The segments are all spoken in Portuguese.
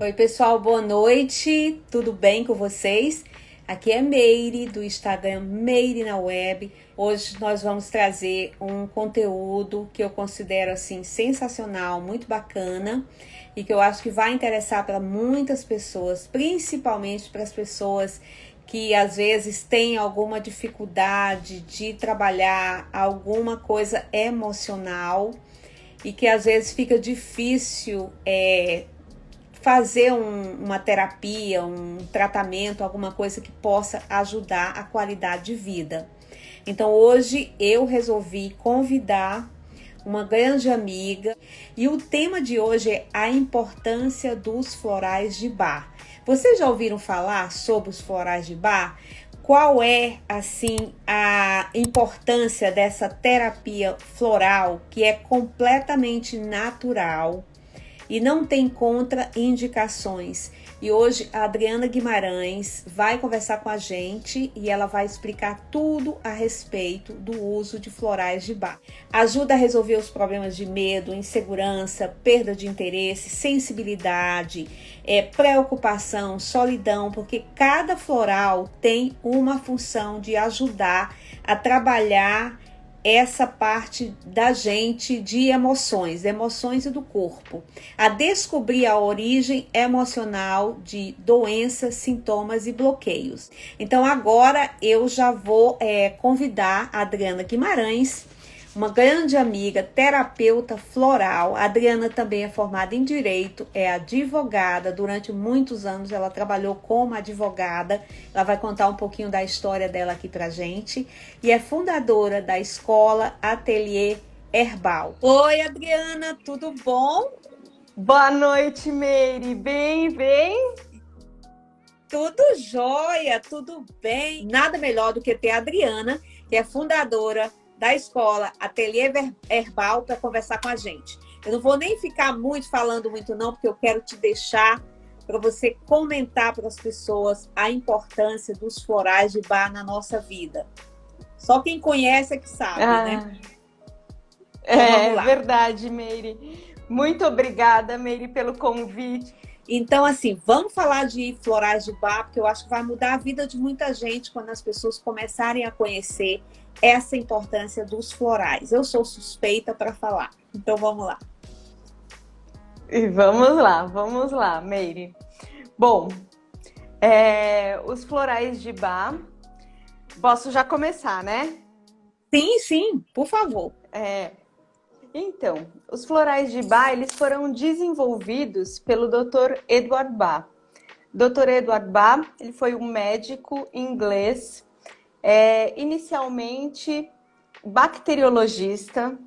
Oi, pessoal, boa noite. Tudo bem com vocês? Aqui é Meire, do Instagram Meire na Web. Hoje nós vamos trazer um conteúdo que eu considero assim sensacional, muito bacana e que eu acho que vai interessar para muitas pessoas, principalmente para as pessoas que às vezes têm alguma dificuldade de trabalhar alguma coisa emocional e que às vezes fica difícil fazer uma terapia, um tratamento, alguma coisa que possa ajudar a qualidade de vida. Então hoje eu resolvi convidar uma grande amiga e o tema de hoje é a importância dos florais de Bach. Vocês já ouviram falar sobre os florais de Bach? Qual é, assim, a importância dessa terapia floral que é completamente natural e não tem contraindicações? E hoje a Adriana Guimarães vai conversar com a gente e ela vai explicar tudo a respeito do uso de florais de Bach. Ajuda a resolver os problemas de medo, insegurança, perda de interesse, sensibilidade, preocupação, solidão, porque cada floral tem uma função de ajudar a trabalhar essa parte da gente de emoções e do corpo, a descobrir a origem emocional de doenças, sintomas e bloqueios. Então agora eu já vou convidar a Adriana Guimarães, uma grande amiga, terapeuta floral. A Adriana também é formada em Direito, é advogada. Durante muitos anos ela trabalhou como advogada. Ela vai contar um pouquinho da história dela aqui pra gente. E é fundadora da Escola Ateliê Herbal. Oi, Adriana, tudo bom? Boa noite, Meire. Bem? Tudo jóia, tudo bem. Nada melhor do que ter a Adriana, que é fundadora da Escola Ateliê Herbal, para conversar com a gente. Eu não vou nem ficar falando muito não, porque eu quero te deixar para você comentar para as pessoas a importância dos florais de Bach na nossa vida. Só quem conhece é que sabe, né? Então, verdade, Meire. Muito obrigada, Meire, pelo convite. Então, assim, vamos falar de florais de Bach, porque eu acho que vai mudar a vida de muita gente quando as pessoas começarem a conhecer essa importância dos florais. Eu sou suspeita para falar, então vamos lá. E vamos lá, Meire. Bom, os florais de Bach, posso já começar, né? Sim, por favor. Então, os florais de Bach, eles foram desenvolvidos pelo Dr. Edward Bach. Dr. Edward Bach, ele foi um médico inglês, inicialmente bacteriologista.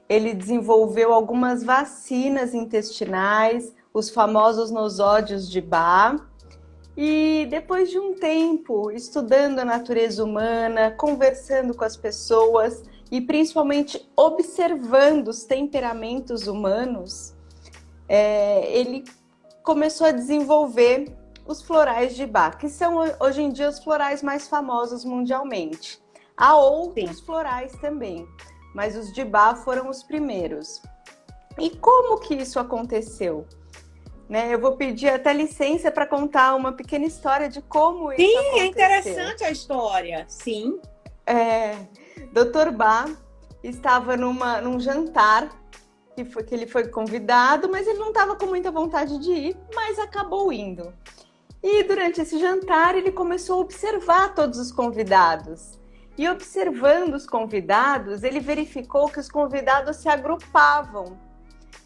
Ele desenvolveu algumas vacinas intestinais, os famosos nosódios de Bach. E depois de um tempo estudando a natureza humana, conversando com as pessoas e principalmente observando os temperamentos humanos, ele começou a desenvolver os florais de Bach, que são hoje em dia os florais mais famosos mundialmente. Há outros florais também, mas os de Bach foram os primeiros. E como que isso aconteceu? Eu vou pedir até licença para contar uma pequena história de como isso aconteceu. Sim, é interessante a história, sim. Dr. Bach estava num jantar que ele foi convidado, mas ele não estava com muita vontade de ir, mas acabou indo. E durante esse jantar ele começou a observar todos os convidados. E observando os convidados, ele verificou que os convidados se agrupavam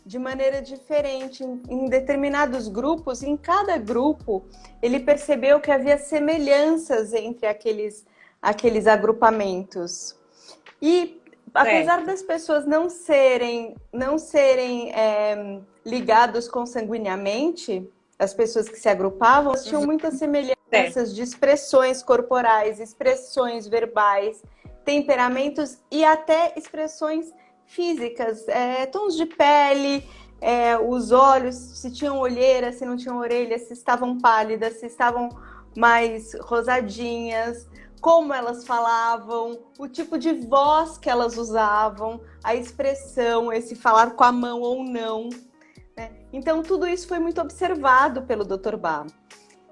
de maneira diferente em determinados grupos. Em cada grupo, ele percebeu que havia semelhanças entre aqueles agrupamentos. E apesar das pessoas não serem ligados consanguineamente, as pessoas que se agrupavam tinham muitas semelhanças de expressões corporais, expressões verbais, temperamentos e até expressões físicas, tons de pele, os olhos, se tinham olheira, se não tinham orelhas, se estavam pálidas, se estavam mais rosadinhas, como elas falavam, o tipo de voz que elas usavam, a expressão, esse falar com a mão ou não. Então, tudo isso foi muito observado pelo Dr. Bach.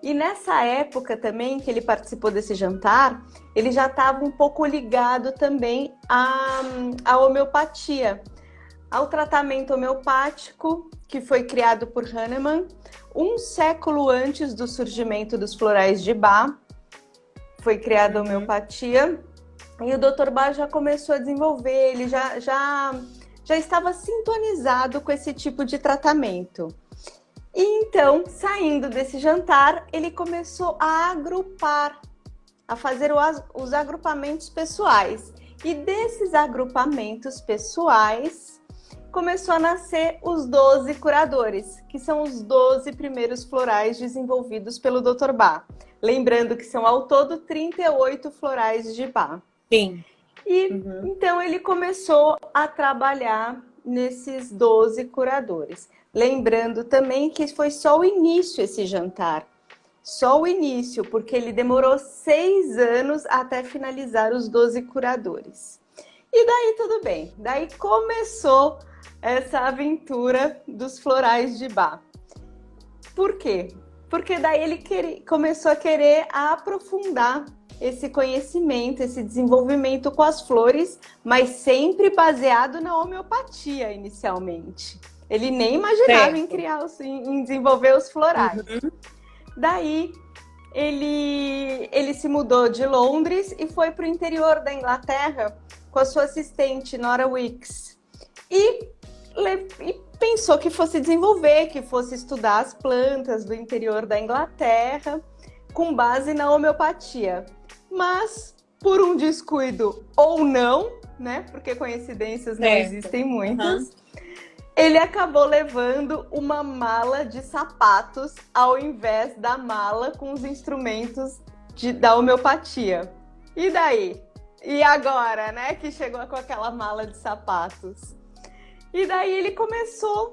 E nessa época também que ele participou desse jantar, ele já estava um pouco ligado também à homeopatia, ao tratamento homeopático que foi criado por Hahnemann um século antes do surgimento dos florais de Bach. Foi criada a homeopatia e o Dr. Bach já começou a desenvolver, ele já estava sintonizado com esse tipo de tratamento. E então, saindo desse jantar, ele começou a agrupar, a fazer os agrupamentos pessoais. E desses agrupamentos pessoais, começou a nascer os 12 curadores, que são os 12 primeiros florais desenvolvidos pelo Dr. Bach. Lembrando que são ao todo 38 florais de Bach. Sim. E então ele começou a trabalhar nesses 12 curadores. Lembrando também que foi só o início esse jantar. Só o início, porque ele demorou 6 anos até finalizar os 12 curadores. E daí tudo bem. Daí começou essa aventura dos florais de Bach. Por quê? Porque daí ele começou a querer aprofundar esse conhecimento, esse desenvolvimento com as flores, mas sempre baseado na homeopatia inicialmente. Ele nem imaginava em desenvolver os florais. Daí ele se mudou de Londres e foi para o interior da Inglaterra com a sua assistente Nora Weeks. E pensou que fosse desenvolver, que fosse estudar as plantas do interior da Inglaterra com base na homeopatia. Mas, por um descuido ou não, né? Porque coincidências não existem muitas, ele acabou levando uma mala de sapatos ao invés da mala com os instrumentos da homeopatia. E daí? E agora, né? Que chegou com aquela mala de sapatos. E daí ele começou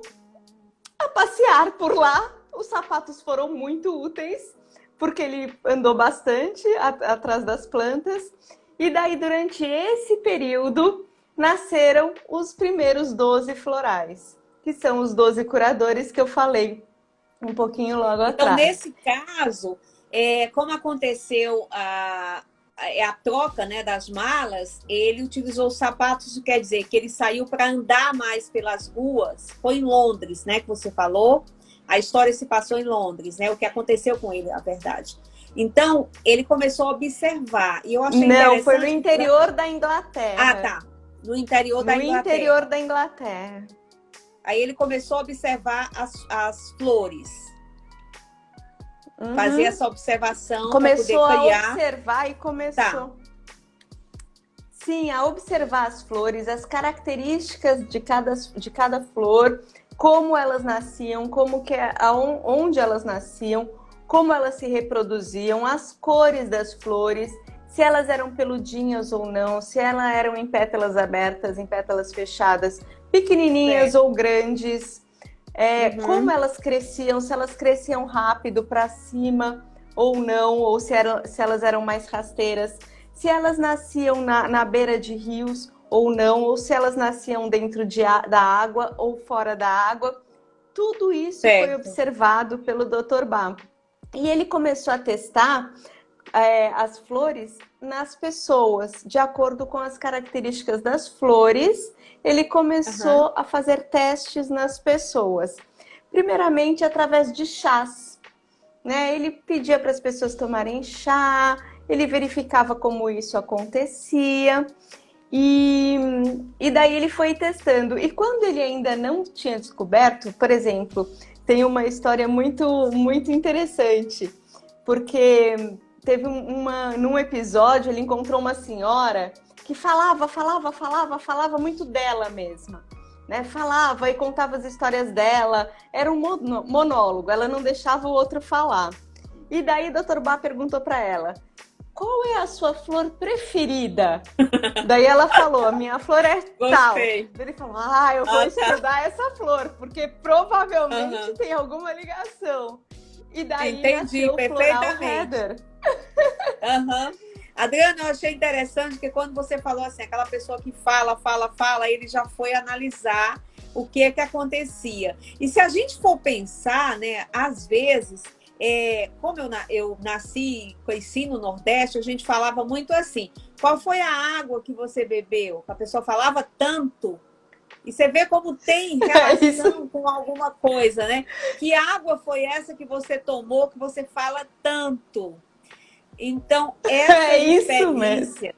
a passear por lá. Os sapatos foram muito úteis, porque ele andou bastante atrás das plantas. E daí, durante esse período, nasceram os primeiros 12 florais, que são os 12 curadores que eu falei um pouquinho logo atrás. Então, nesse caso, como aconteceu a troca, né, das malas, ele utilizou os sapatos, isso quer dizer que ele saiu para andar mais pelas ruas. Foi em Londres, né, que você falou. A história se passou em Londres, né? O que aconteceu com ele, na verdade. Então, ele começou a observar. E eu achei interessante... Não, foi no interior da Inglaterra. Ah, tá. No interior da Inglaterra. No interior da Inglaterra. Aí ele começou a observar as flores. Fazer essa observação. Começou para poder criar. A observar e começou... Tá. Sim, a observar as flores, as características de cada flor, como elas nasciam, onde elas nasciam, como elas se reproduziam, as cores das flores, se elas eram peludinhas ou não, se elas eram em pétalas abertas, em pétalas fechadas, pequenininhas ou grandes, como elas cresciam, se elas cresciam rápido para cima ou não, ou se elas eram mais rasteiras, se elas nasciam na beira de rios ou não, ou se elas nasciam dentro da água ou fora da água. Tudo isso foi observado pelo Dr. Bach. E ele começou a testar as flores nas pessoas, de acordo com as características das flores. Ele começou a fazer testes nas pessoas. Primeiramente, através de chás, né? Ele pedia para as pessoas tomarem chá, ele verificava como isso acontecia. E daí ele foi testando. E quando ele ainda não tinha descoberto, por exemplo, tem uma história muito, muito interessante, porque teve num episódio, ele encontrou uma senhora que falava muito dela mesma, né? Falava e contava as histórias dela, era um monólogo, ela não deixava o outro falar. E daí o Dr. Bach perguntou para ela: qual é a sua flor preferida? Daí ela falou: a minha flor é tal. Ele falou: eu vou estudar essa flor, porque provavelmente tem alguma ligação. E daí nasceu o floral Heather. Adriana, eu achei interessante que quando você falou assim, aquela pessoa que fala, ele já foi analisar o que é que acontecia. E se a gente for pensar, né, às vezes, como eu nasci, cresci no Nordeste, a gente falava muito assim, qual foi a água que você bebeu? A pessoa falava tanto. E você vê como tem relação com alguma coisa, né? Que água foi essa que você tomou, que você fala tanto? Então, essa experiência,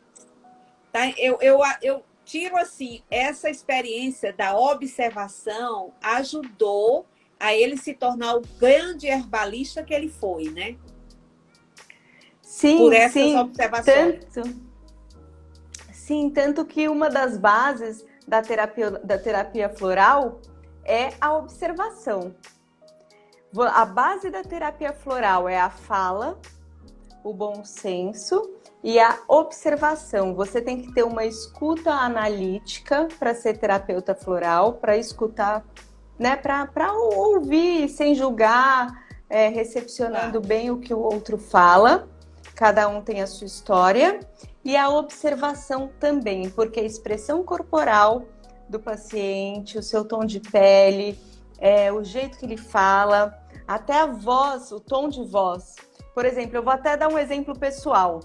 tá? Eu tiro assim, essa experiência da observação ajudou a ele se tornar o grande herbalista que ele foi, né? Sim, por essas observações. Tanto que uma das bases da terapia floral é a observação. A base da terapia floral é a fala, o bom senso e a observação. Você tem que ter uma escuta analítica para ser terapeuta floral, para escutar, né, para ouvir sem julgar, recepcionando bem o que o outro fala. Cada um tem a sua história. E a observação também, porque a expressão corporal do paciente, o seu tom de pele, o jeito que ele fala, até a voz, o tom de voz. Por exemplo, eu vou até dar um exemplo pessoal.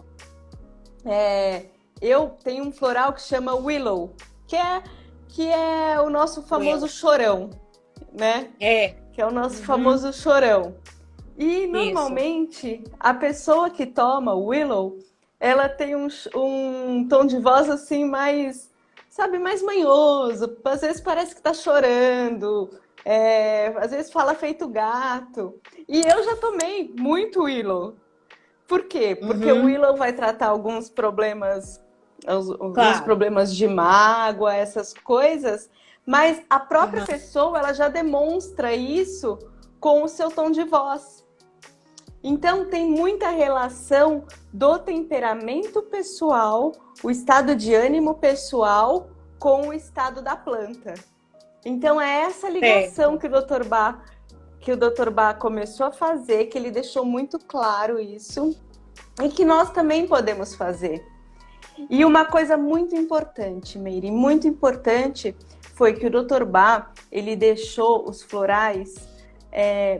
Eu tenho um floral que chama Willow, que é o nosso famoso chorão, né? Que é o nosso famoso chorão. E normalmente a pessoa que toma o Willow, ela tem um tom de voz assim mais, sabe, mais manhoso. Às vezes parece que tá chorando, às vezes fala feito gato. E eu já tomei muito Willow. Por quê? Porque o Willow vai tratar alguns problemas, alguns problemas de mágoa, essas coisas, mas a própria pessoa, ela já demonstra isso com o seu tom de voz. Então, tem muita relação do temperamento pessoal, o estado de ânimo pessoal com o estado da planta. Então, é essa ligação que o Dr. Bach começou a fazer, que ele deixou muito claro isso, e que nós também podemos fazer. E uma coisa muito importante, Meire, muito importante, foi que o Dr. Bach, ele deixou os florais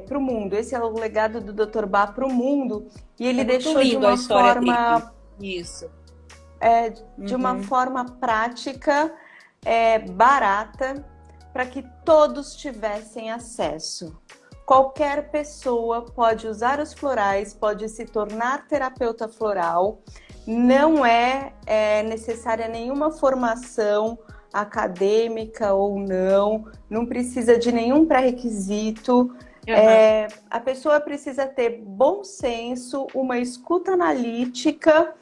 para o mundo. Esse é o legado do Dr. Bach para o mundo. E ele deixou de uma forma... Isso. De uma forma prática, barata, para que todos tivessem acesso. Qualquer pessoa pode usar os florais, pode se tornar terapeuta floral. Não é necessária nenhuma formação acadêmica ou não precisa de nenhum pré-requisito. A pessoa precisa ter bom senso, uma escuta analítica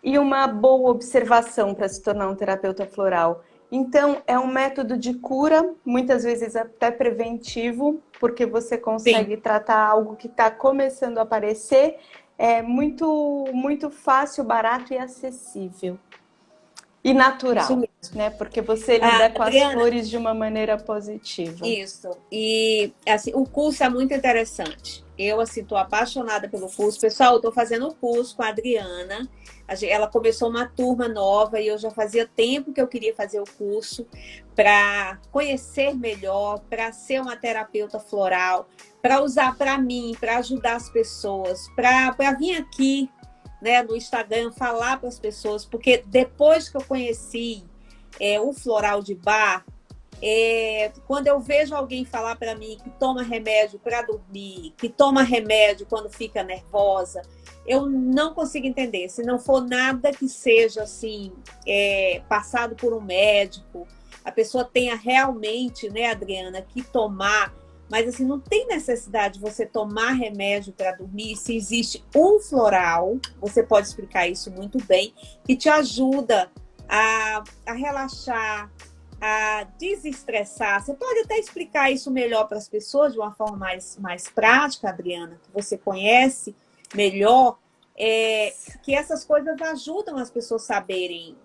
e uma boa observação para se tornar um terapeuta floral. Então, é um método de cura, muitas vezes até preventivo, porque você consegue tratar algo que está começando a aparecer. É muito, muito fácil, barato e acessível. E natural, né? Porque você lida com as flores de uma maneira positiva. Isso. E assim, o curso é muito interessante. Eu, assim, estou apaixonada pelo curso. Pessoal, eu estou fazendo o curso com a Adriana. Ela começou uma turma nova e eu já fazia tempo que eu queria fazer o curso para conhecer melhor, para ser uma terapeuta floral, para usar para mim, para ajudar as pessoas, para vir aqui, né, no Instagram, falar para as pessoas, porque depois que eu conheci o floral de Bach, quando eu vejo alguém falar para mim que toma remédio para dormir, que toma remédio quando fica nervosa, eu não consigo entender. Se não for nada que seja assim, passado por um médico, a pessoa tenha realmente, né, Adriana, que tomar. Mas assim, não tem necessidade de você tomar remédio para dormir. Se existe um floral, você pode explicar isso muito bem, que te ajuda a relaxar, a desestressar. Você pode até explicar isso melhor para as pessoas de uma forma mais prática, Adriana, que você conhece melhor, que essas coisas ajudam as pessoas a saberem.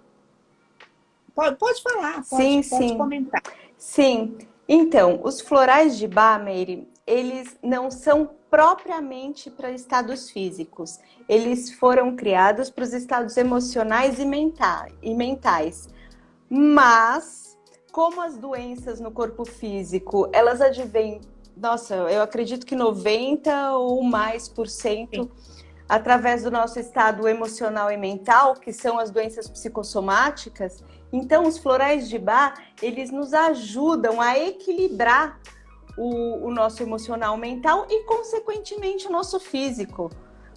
Pode falar, pode comentar. Sim. Então, os florais de Bach, Meire, eles não são propriamente para estados físicos. Eles foram criados para os estados emocionais e mentais. Mas como as doenças no corpo físico, elas advêm, nossa, eu acredito que 90 ou mais por cento através do nosso estado emocional e mental, que são as doenças psicossomáticas. Então, os florais de Bach, eles nos ajudam a equilibrar o nosso emocional mental e, consequentemente, o nosso físico.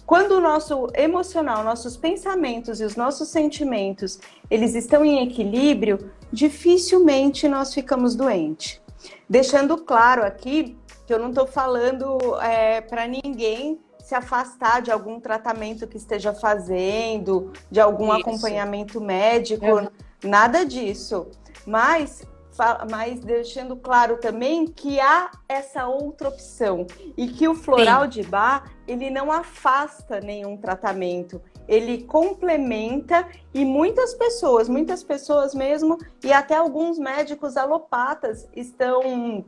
Quando o nosso emocional, nossos pensamentos e os nossos sentimentos, eles estão em equilíbrio, dificilmente nós ficamos doentes. Deixando claro aqui que eu não estou falando para ninguém se afastar de algum tratamento que esteja fazendo, de algum acompanhamento médico, nada disso. Mas deixando claro também que há essa outra opção e que o floral de Bach, ele não afasta nenhum tratamento, ele complementa, e muitas pessoas mesmo, e até alguns médicos alopatas estão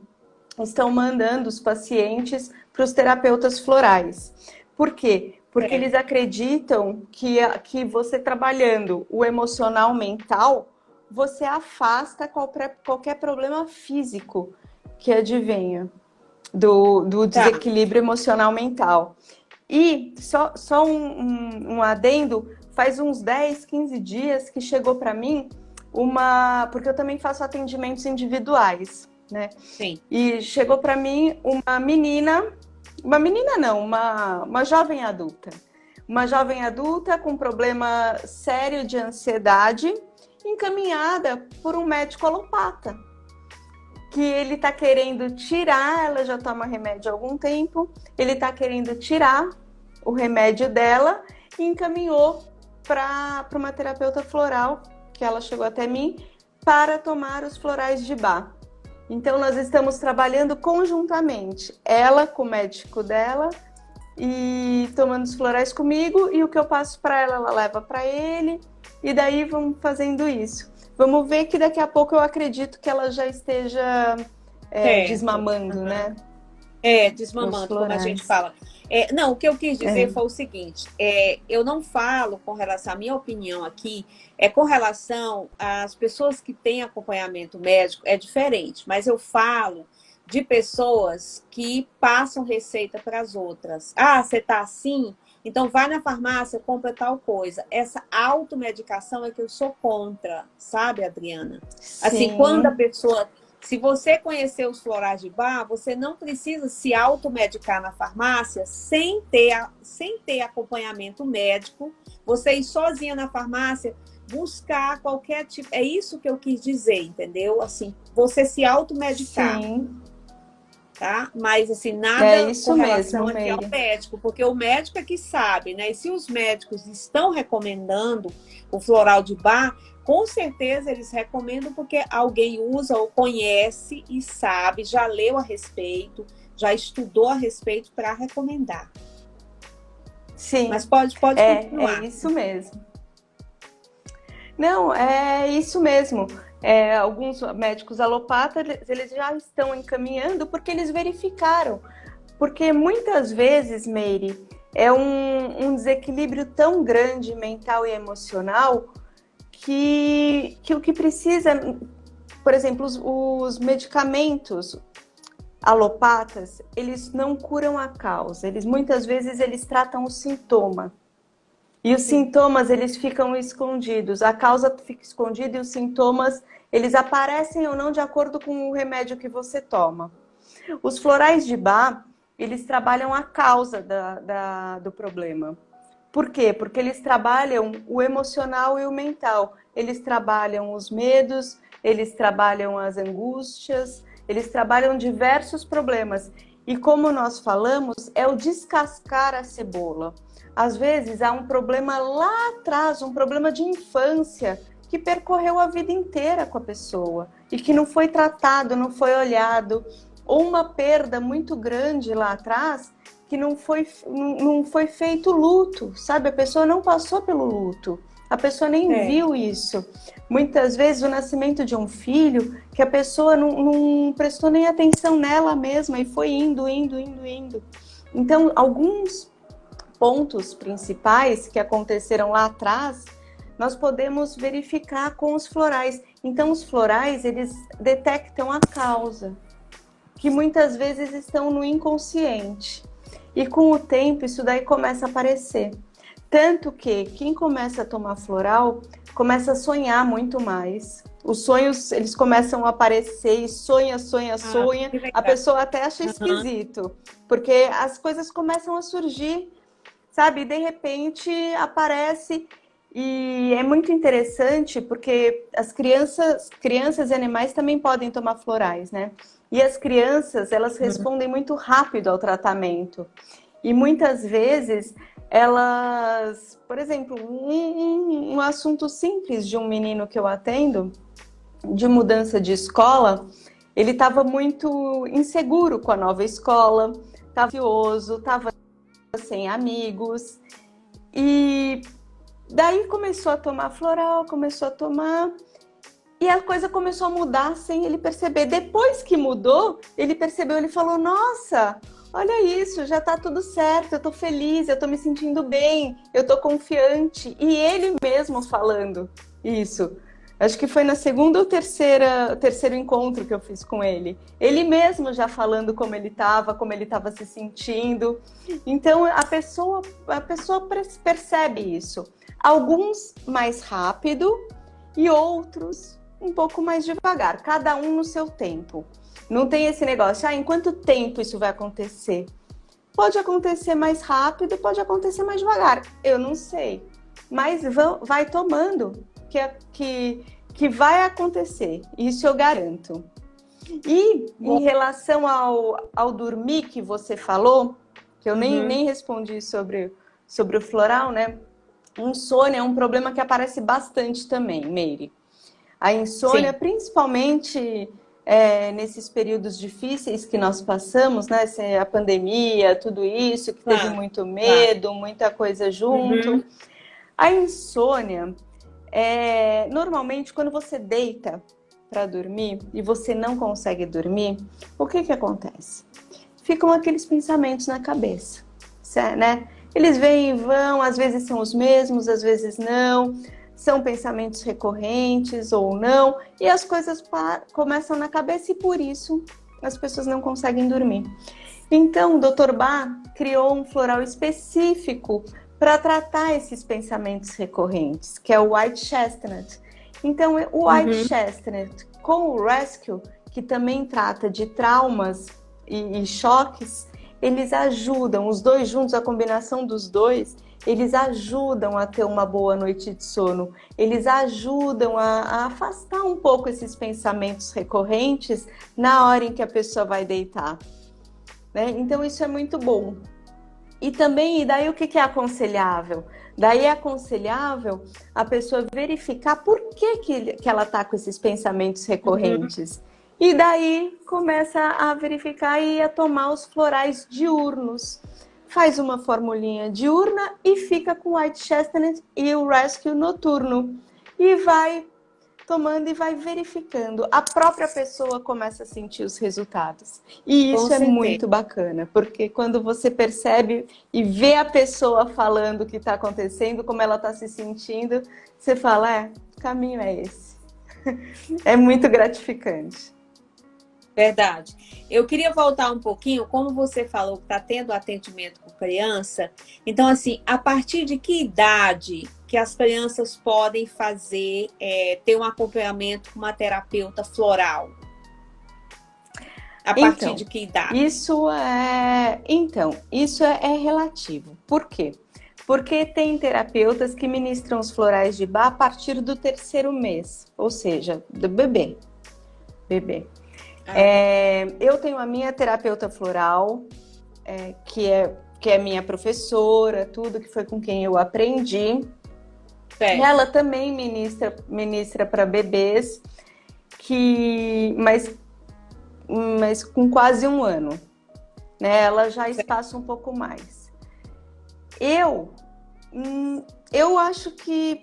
mandando os pacientes para os terapeutas florais. Por quê? Porque eles acreditam que você trabalhando o emocional mental, você afasta qualquer problema físico que advenha do desequilíbrio emocional mental. E só um adendo, faz uns 10, 15 dias que chegou para mim porque eu também faço atendimentos individuais, né? Sim. E chegou para mim uma jovem adulta. Uma jovem adulta com problema sério de ansiedade, encaminhada por um médico alopata, que ele está querendo tirar, ela já toma remédio há algum tempo, ele está querendo tirar o remédio dela e encaminhou para uma terapeuta floral, que ela chegou até mim, para tomar os florais de Bach. Então, nós estamos trabalhando conjuntamente, ela com o médico dela, e tomando os florais comigo, e o que eu passo para ela, ela leva para ele, e daí vamos fazendo isso. Vamos ver que daqui a pouco eu acredito que ela já esteja desmamando, né? Desmamando, como a gente fala. Não, o que eu quis dizer foi o seguinte, eu não falo com relação, a minha opinião aqui, com relação às pessoas que têm acompanhamento médico, é diferente, mas eu falo de pessoas que passam receita para as outras. Ah, você tá assim? Então vai na farmácia, compra tal coisa. Essa automedicação é que eu sou contra, sabe, Adriana? Sim. Assim, quando a pessoa... Se você conhecer os florais de Bach, você não precisa se automedicar na farmácia sem ter acompanhamento médico. Você ir sozinha na farmácia, buscar qualquer tipo... É isso que eu quis dizer, entendeu? Assim, você se automedicar. Sim. Tá? Mas, assim, nada isso com relação mesmo, aqui ao médico, porque o médico é que sabe, né? E se os médicos estão recomendando o floral de Bach, com certeza eles recomendam porque alguém usa ou conhece e sabe, já leu a respeito, já estudou a respeito para recomendar. Sim. Mas pode continuar. É isso mesmo. Não, é isso mesmo. Alguns médicos alopatas, eles já estão encaminhando porque eles verificaram. Porque muitas vezes, Meire, é um desequilíbrio tão grande mental e emocional que o que precisa, por exemplo, os medicamentos alopatas, eles não curam a causa. Muitas vezes eles tratam o sintoma. E os sintomas, eles ficam escondidos. A causa fica escondida e os sintomas, eles aparecem ou não de acordo com o remédio que você toma. Os florais de Bach, eles trabalham a causa do problema. Por quê? Porque eles trabalham o emocional e o mental. Eles trabalham os medos, eles trabalham as angústias, eles trabalham diversos problemas. E como nós falamos, é o descascar a cebola. Às vezes há um problema lá atrás, um problema de infância, que percorreu a vida inteira com a pessoa e que não foi tratado, não foi olhado, ou uma perda muito grande lá atrás que não foi feito luto, sabe? A pessoa não passou pelo luto, a pessoa nem viu isso. Muitas vezes o nascimento de um filho, que a pessoa não prestou nem atenção nela mesma e foi indo. Então, alguns pontos principais que aconteceram lá atrás nós podemos verificar com os florais. Então, os florais, eles detectam a causa, que muitas vezes estão no inconsciente. E com o tempo, isso daí começa a aparecer. Tanto que quem começa a tomar floral, começa a sonhar muito mais. Os sonhos, eles começam a aparecer e sonha. A pessoa até acha esquisito, porque as coisas começam a surgir, sabe? E de repente aparece. E é muito interessante porque as crianças e animais também podem tomar florais, né? E as crianças, elas respondem muito rápido ao tratamento. E muitas vezes elas, por exemplo, um assunto simples de um menino que eu atendo, de mudança de escola, ele estava muito inseguro com a nova escola, estava ansioso, estava sem amigos. E daí começou a tomar floral, começou a tomar, e a coisa começou a mudar sem ele perceber. Depois que mudou, ele percebeu, ele falou, nossa, olha isso, já tá tudo certo, eu tô feliz, eu tô me sentindo bem, eu tô confiante. E ele mesmo falando isso. Acho que foi na segunda ou terceiro encontro que eu fiz com ele. Ele mesmo já falando como ele estava se sentindo. Então, a pessoa percebe isso. Alguns mais rápido e outros um pouco mais devagar. Cada um no seu tempo. Não tem esse negócio, em quanto tempo isso vai acontecer? Pode acontecer mais rápido, pode acontecer mais devagar. Eu não sei. Mas vai tomando que vai acontecer. Isso eu garanto. E em relação ao dormir que você falou, que eu nem respondi sobre o floral, né? Insônia é um problema que aparece bastante também, Meire. A insônia, sim, principalmente nesses períodos difíceis que nós passamos, né? A pandemia, tudo isso, que teve muito medo, muita coisa junto. A insônia, normalmente, quando você deita para dormir e você não consegue dormir, o que acontece? Ficam aqueles pensamentos na cabeça, né? Eles vêm e vão, às vezes são os mesmos, às vezes não. São pensamentos recorrentes ou não, e as coisas começam na cabeça e por isso as pessoas não conseguem dormir. Então, o Dr. Bach criou um floral específico para tratar esses pensamentos recorrentes, que é o White Chestnut. Então, o White Chestnut com o Rescue, que também trata de traumas e choques, eles ajudam, os dois juntos, a combinação dos dois, eles ajudam a ter uma boa noite de sono, eles ajudam a afastar um pouco esses pensamentos recorrentes na hora em que a pessoa vai deitar, né? Então isso é muito bom. E também, daí o que é aconselhável? Daí é aconselhável a pessoa verificar por que ela está com esses pensamentos recorrentes. E daí começa a verificar e a tomar os florais diurnos. Faz uma formulinha diurna e fica com o White Chestnut e o Rescue noturno. E vai tomando e vai verificando. A própria pessoa começa a sentir os resultados. E isso é muito bacana, porque quando você percebe e vê a pessoa falando o que está acontecendo, como ela está se sentindo, você fala, o caminho é esse. É muito gratificante. Verdade. Eu queria voltar um pouquinho, como você falou que está tendo atendimento com criança, então assim, a partir de que idade que as crianças podem fazer, ter um acompanhamento com uma terapeuta floral? A partir de que idade? Isso é relativo. Por quê? Porque tem terapeutas que ministram os florais de Bach a partir do 3º mês, ou seja, do bebê. Eu tenho a minha terapeuta floral, que é minha professora, tudo, que foi com quem eu aprendi. Certo. Ela também ministra para bebês, mas com quase 1 ano. Né? Ela já espaça um pouco mais. Eu acho que...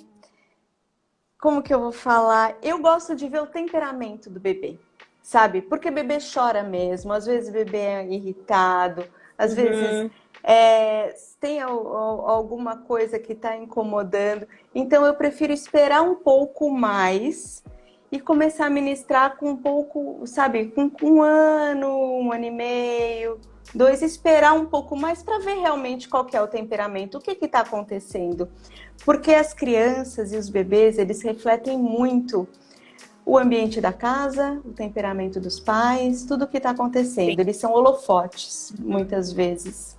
Como que eu vou falar? Eu gosto de ver o temperamento do bebê. Sabe? Porque bebê chora mesmo, às vezes bebê é irritado, às vezes Tem alguma coisa que está incomodando. Então, eu prefiro esperar um pouco mais e começar a ministrar com um pouco, sabe, com 1 ano e meio, 2, esperar um pouco mais para ver realmente qual que é o temperamento, o que está acontecendo. Porque as crianças e os bebês, eles refletem muito o ambiente da casa, o temperamento dos pais, tudo o que está acontecendo. Eles são holofotes, muitas vezes.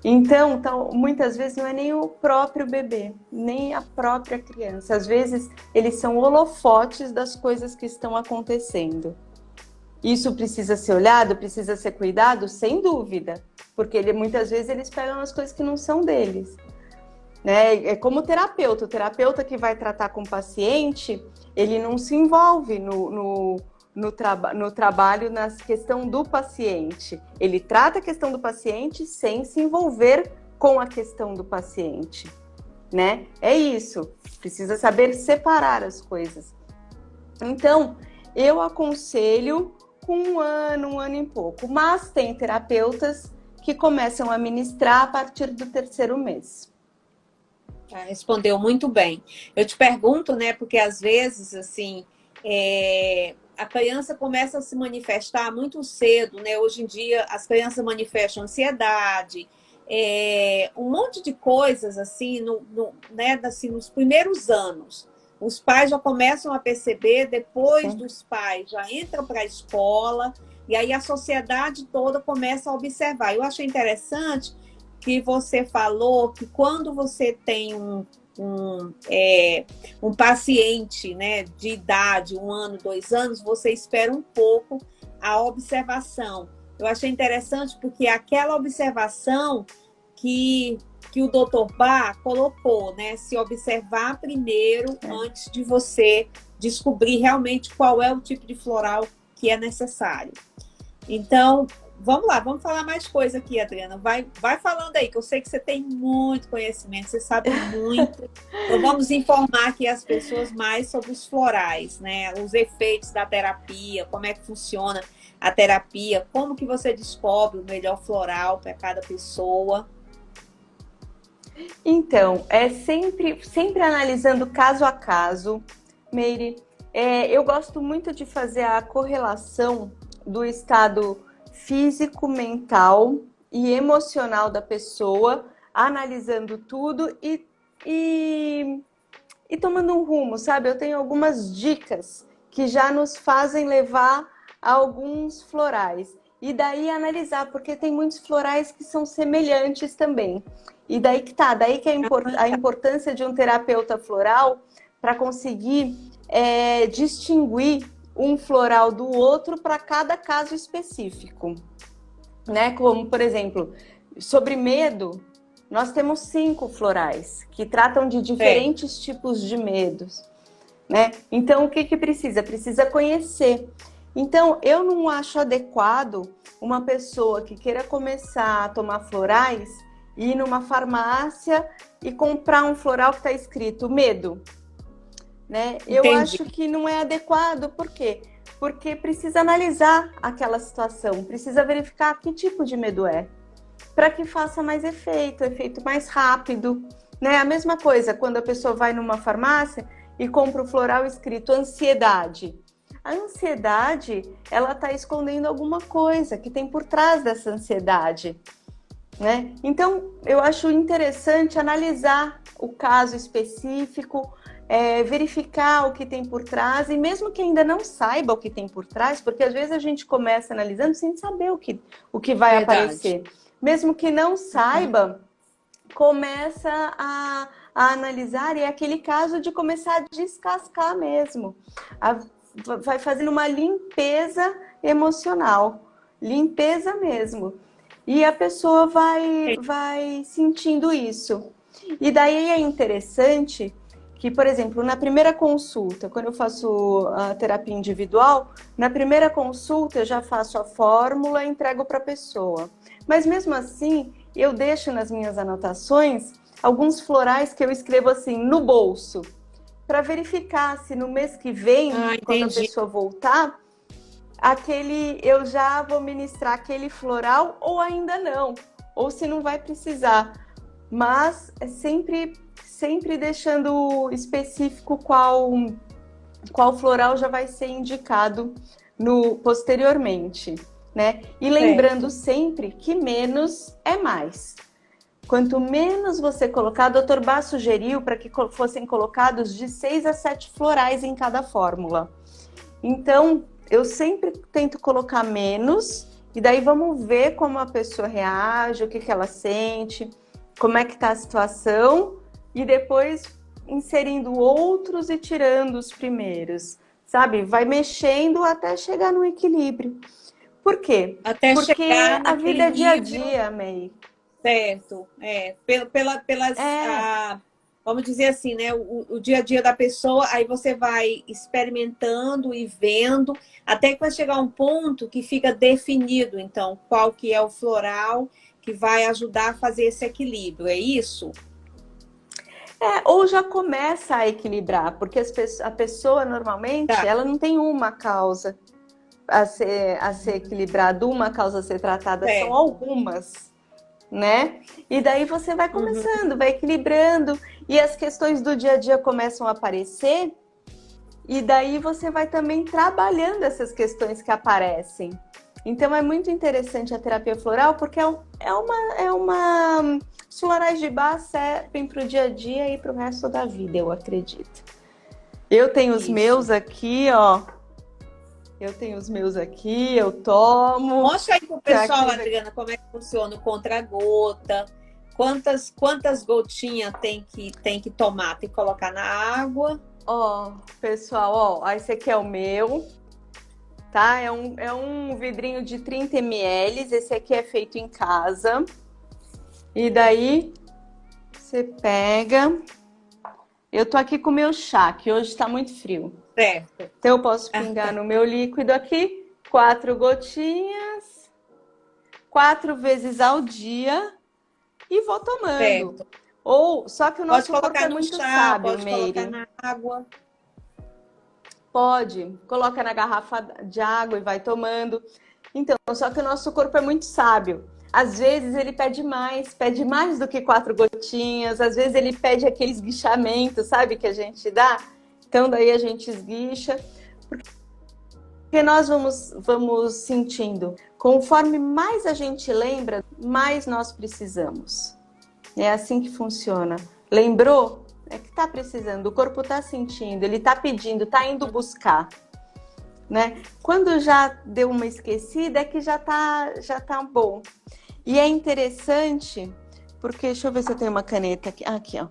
Então, muitas vezes não é nem o próprio bebê, nem a própria criança. Às vezes, eles são holofotes das coisas que estão acontecendo. Isso precisa ser olhado, precisa ser cuidado, sem dúvida. Porque muitas vezes eles pegam as coisas que não são deles. Né? É como o terapeuta que vai tratar com o paciente, ele não se envolve no trabalho, na questão do paciente. Ele trata a questão do paciente sem se envolver com a questão do paciente, né? É isso, precisa saber separar as coisas. Então, eu aconselho com 1 ano e pouco, mas tem terapeutas que começam a ministrar a partir do 3º mês. Respondeu muito bem. Eu te pergunto, né, porque às vezes, assim, a criança começa a se manifestar muito cedo, né? Hoje em dia, as crianças manifestam ansiedade, um monte de coisas, assim, né, assim, nos primeiros anos. Os pais já começam a perceber, depois dos pais já entram para a escola, e aí a sociedade toda começa a observar. Eu achei interessante que você falou que quando você tem um paciente, né, de idade, 1 ano, 2 anos, você espera um pouco a observação. Eu achei interessante porque aquela observação que o Dr. Bach colocou, né, se observar primeiro antes de você descobrir realmente qual é o tipo de floral que é necessário. Então, vamos lá, vamos falar mais coisa aqui, Adriana. Vai falando aí, que eu sei que você tem muito conhecimento, você sabe muito. Então, vamos informar aqui as pessoas mais sobre os florais, né? Os efeitos da terapia, como é que funciona a terapia, como que você descobre o melhor floral para cada pessoa. Então, sempre analisando caso a caso, Meire. Eu gosto muito de fazer a correlação do estado físico, mental e emocional da pessoa, analisando tudo e tomando um rumo, sabe? Eu tenho algumas dicas que já nos fazem levar a alguns florais. E daí analisar, porque tem muitos florais que são semelhantes também. E daí que a importância de um terapeuta floral para conseguir distinguir um floral do outro para cada caso específico, né? Como, por exemplo, sobre medo, nós temos 5 florais que tratam de diferentes tipos de medos, né? Então, o que precisa? Precisa conhecer. Então, eu não acho adequado uma pessoa que queira começar a tomar florais ir numa farmácia e comprar um floral que está escrito medo. Né? Eu acho que não é adequado, por quê? Porque precisa analisar aquela situação, precisa verificar que tipo de medo é, para que faça mais efeito mais rápido, né? A mesma coisa quando a pessoa vai numa farmácia e compra o floral escrito ansiedade. A ansiedade, ela está escondendo alguma coisa que tem por trás dessa ansiedade, né? Então, eu acho interessante analisar o caso específico, verificar o que tem por trás, e mesmo que ainda não saiba o que tem por trás, porque às vezes a gente começa analisando sem saber o que vai aparecer. Mesmo que não saiba, começa a analisar, e é aquele caso de começar a descascar mesmo. Vai fazendo uma limpeza emocional, limpeza mesmo. E a pessoa vai sentindo isso. E daí é interessante que, por exemplo, na primeira consulta, quando eu faço a terapia individual, na primeira consulta eu já faço a fórmula e entrego para a pessoa. Mas mesmo assim, eu deixo nas minhas anotações alguns florais que eu escrevo assim, no bolso, para verificar se no mês que vem, quando a pessoa voltar, eu já vou ministrar aquele floral ou ainda não. ou se não vai precisar. Mas é sempre deixando específico qual floral já vai ser indicado posteriormente, né? E lembrando sempre que menos é mais. Quanto menos você colocar, o Dr. Bá sugeriu para que fossem colocados de 6 a 7 florais em cada fórmula. Então, eu sempre tento colocar menos, e daí vamos ver como a pessoa reage, o que ela sente, como é que está a situação, e depois inserindo outros e tirando os primeiros, sabe? Vai mexendo até chegar no equilíbrio. Por quê? Até Porque chegar a vida é dia a nível... dia, May. Certo, vamos dizer assim, né? O dia a dia da pessoa, aí você vai experimentando e vendo, até que vai chegar um ponto que fica definido, então, qual que é o floral que vai ajudar a fazer esse equilíbrio, é isso? Ou já começa a equilibrar, porque a pessoa normalmente, ela não tem uma causa a ser equilibrada, uma causa a ser tratada, são algumas, né? E daí você vai começando, vai equilibrando, e as questões do dia a dia começam a aparecer, e daí você vai também trabalhando essas questões que aparecem. Então é muito interessante a terapia floral, porque os florais de Bach servem para o dia a dia e para o resto da vida, eu acredito. Eu tenho os meus aqui, ó. Eu tomo. Mostra aí pro pessoal, Adriana, como é que funciona o contra-gota. Quantas gotinhas tem que tomar? Tem que colocar na água. Ó, pessoal, ó, esse aqui é o meu, tá? É um vidrinho de 30 ml. Esse aqui é feito em casa. E daí, você pega... Eu tô aqui com o meu chá, que hoje tá muito frio. Certo. Então, eu posso pingar no meu líquido aqui 4 gotinhas, 4 vezes ao dia e vou tomando. Certo. Só que o nosso corpo é muito sábio, pode colocar na água. Pode, coloca na garrafa de água e vai tomando. Então, só que o nosso corpo é muito sábio. Às vezes ele pede mais do que 4 gotinhas. Às vezes ele pede aquele esguichamento, sabe, que a gente dá. Então, daí a gente esguicha. Porque nós vamos sentindo. Conforme mais a gente lembra, mais nós precisamos. É assim que funciona. Lembrou? É que tá precisando. O corpo tá sentindo, ele tá pedindo, tá indo buscar. Né? Quando já deu uma esquecida, é que já tá bom. E é interessante, porque deixa eu ver se eu tenho uma caneta aqui. Aqui, ó.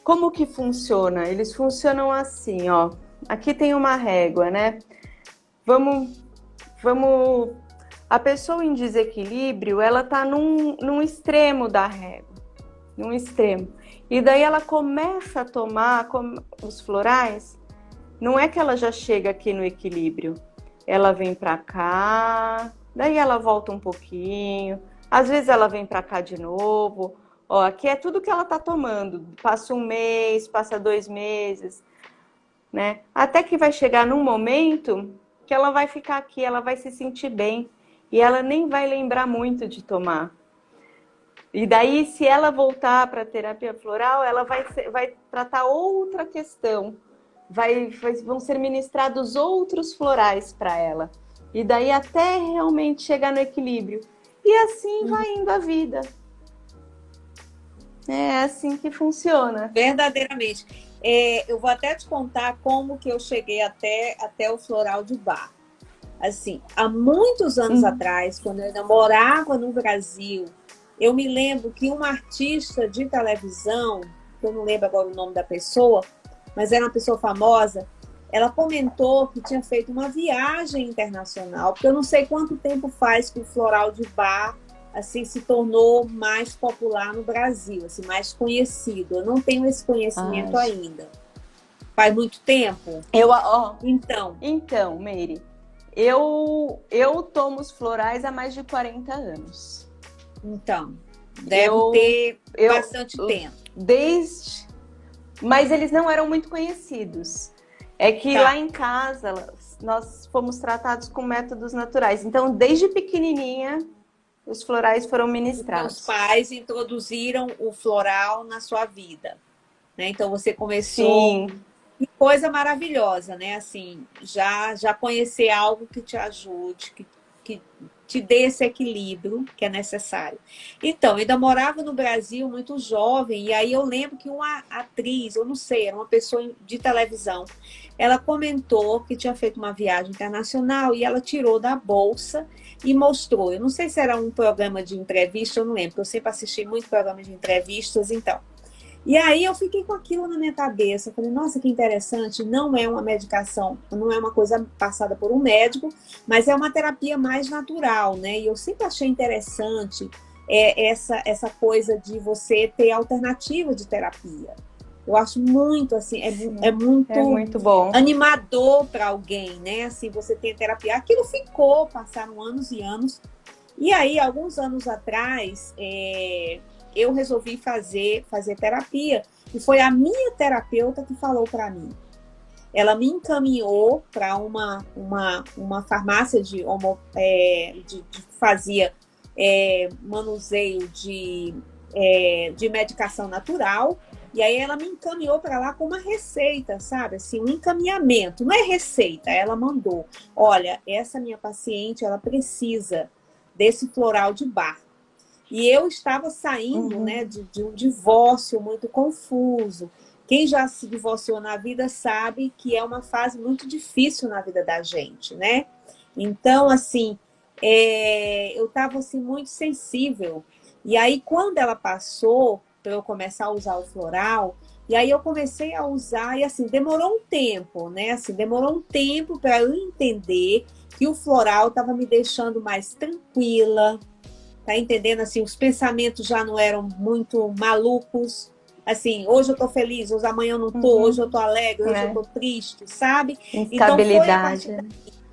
Como que funciona? Eles funcionam assim, ó. Aqui tem uma régua, né? Vamos. A pessoa em desequilíbrio, ela tá num extremo da régua, num extremo. E daí ela começa a tomar os florais. Não é que ela já chega aqui no equilíbrio. Ela vem pra cá, daí ela volta um pouquinho. Às vezes ela vem pra cá de novo. Ó, aqui é tudo que ela tá tomando. Passa 1 mês, passa 2 meses, né? Até que vai chegar num momento que ela vai ficar aqui, ela vai se sentir bem. E ela nem vai lembrar muito de tomar. E daí, se ela voltar para a terapia floral, ela vai tratar outra questão. Vão ser ministrados outros florais para ela. E daí até realmente chegar no equilíbrio. E assim vai indo a vida. É assim que funciona. Verdadeiramente. Eu vou até te contar como que eu cheguei até o floral de Bach. Assim, há muitos anos atrás, quando eu ainda morava no Brasil, eu me lembro que uma artista de televisão, que eu não lembro agora o nome da pessoa, mas era uma pessoa famosa, ela comentou que tinha feito uma viagem internacional, porque eu não sei quanto tempo faz que o floral de Bach assim, se tornou mais popular no Brasil, assim, mais conhecido. Eu não tenho esse conhecimento ainda. Faz muito tempo? Então, Meire, eu tomo os florais há mais de 40 anos. Então, deve ter bastante tempo. Mas eles não eram muito conhecidos. É que lá em casa, nós fomos tratados com métodos naturais. Então, desde pequenininha, os florais foram Meus ministrados. pais introduziram o floral na sua vida, né? Então você começou. Sim. Que coisa maravilhosa, né? Assim, já conhecer algo que te ajude, que te dê esse equilíbrio que é necessário. Então, eu ainda morava no Brasil muito jovem, e aí eu lembro que uma atriz, eu não sei, era uma pessoa de televisão, ela comentou que tinha feito uma viagem internacional e ela tirou da bolsa e mostrou. Eu não sei se era um programa de entrevista, eu não lembro, eu sempre assisti muito programa de entrevistas, então. E aí eu fiquei com aquilo na minha cabeça. Eu falei, nossa, que interessante. Não é uma medicação, não é uma coisa passada por um médico, mas é uma terapia mais natural, né? E eu sempre achei interessante essa coisa de você ter alternativa de terapia. Eu acho muito, assim, É muito bom. animador para alguém, né? Assim, você tem terapia. Aquilo ficou, passaram anos e anos. E aí, alguns anos atrás, eu resolvi fazer terapia. E foi a minha terapeuta que falou para mim. Ela me encaminhou para uma farmácia que fazia manuseio de medicação natural. E aí ela me encaminhou para lá com uma receita, sabe? Assim, um encaminhamento. Não é receita, ela mandou. Olha, essa minha paciente, ela precisa desse floral de Bach. E eu estava saindo, né, de um divórcio muito confuso. Quem já se divorciou na vida sabe que é uma fase muito difícil na vida da gente, né? Então, assim, eu estava assim, muito sensível. E aí, quando ela passou para eu começar a usar o floral, e aí eu comecei a usar, e assim, demorou um tempo, né? Assim, demorou um tempo para eu entender que o floral estava me deixando mais tranquila, tá entendendo? Assim, os pensamentos já não eram muito malucos. Assim, hoje eu tô feliz, hoje amanhã eu não tô, hoje eu tô alegre, hoje eu tô triste, sabe? Então foi a partir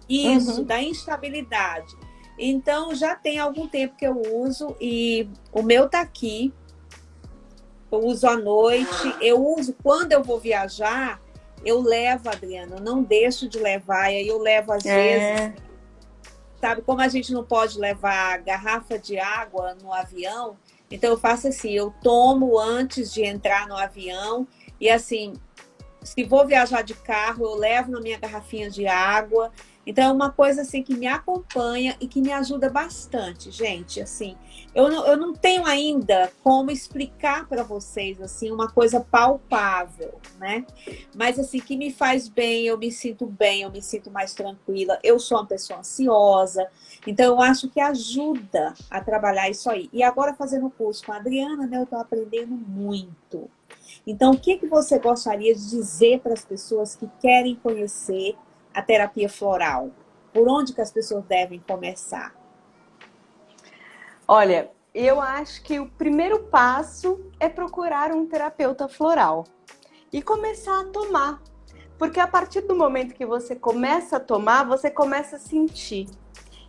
isso, da instabilidade. Então já tem algum tempo que eu uso e o meu tá aqui. Eu uso à noite, eu uso quando eu vou viajar, eu levo, Adriana, eu não deixo de levar, e aí eu levo às vezes. Sabe, como a gente não pode levar garrafa de água no avião, então eu faço assim, eu tomo antes de entrar no avião e assim, se vou viajar de carro, eu levo na minha garrafinha de água. Então é uma coisa assim que me acompanha e que me ajuda bastante, gente. Assim, eu não tenho ainda como explicar para vocês assim uma coisa palpável, né? Mas assim que me faz bem, eu me sinto mais tranquila. Eu sou uma pessoa ansiosa, então eu acho que ajuda a trabalhar isso aí. E agora fazendo o curso com a Adriana, né? Eu estou aprendendo muito. Então, o que você gostaria de dizer para as pessoas que querem conhecer a terapia floral? Por onde que as pessoas devem começar? Olha, eu acho que o primeiro passo é procurar um terapeuta floral e começar a tomar. Porque a partir do momento que você começa a tomar, você começa a sentir.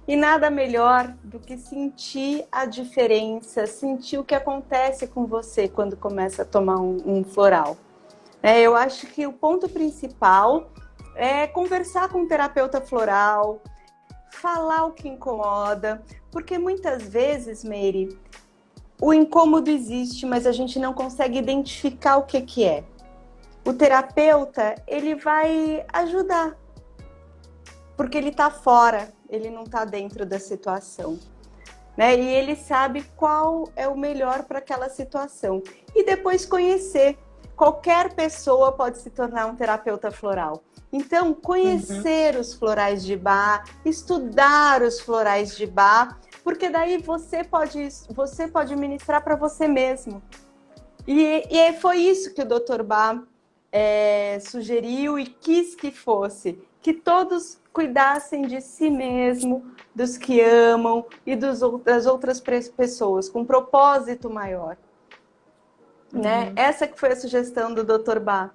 E nada melhor do que sentir a diferença, sentir o que acontece com você quando começa a tomar um floral. Eu acho que o ponto principal é conversar com um terapeuta floral, falar o que incomoda, porque muitas vezes, Meire, o incômodo existe, mas a gente não consegue identificar o que é. O terapeuta, ele vai ajudar, porque ele está fora, ele não está dentro da situação, né? E ele sabe qual é o melhor para aquela situação. E depois conhecer. Qualquer pessoa pode se tornar um terapeuta floral. Então, conhecer os florais de Bach, estudar os florais de Bach, porque daí você pode ministrar para você mesmo. E foi isso que o Dr. Bach sugeriu e quis que fosse, que todos cuidassem de si mesmo, dos que amam e das outras pessoas, com um propósito maior. Né? Essa que foi a sugestão do Dr. Bach.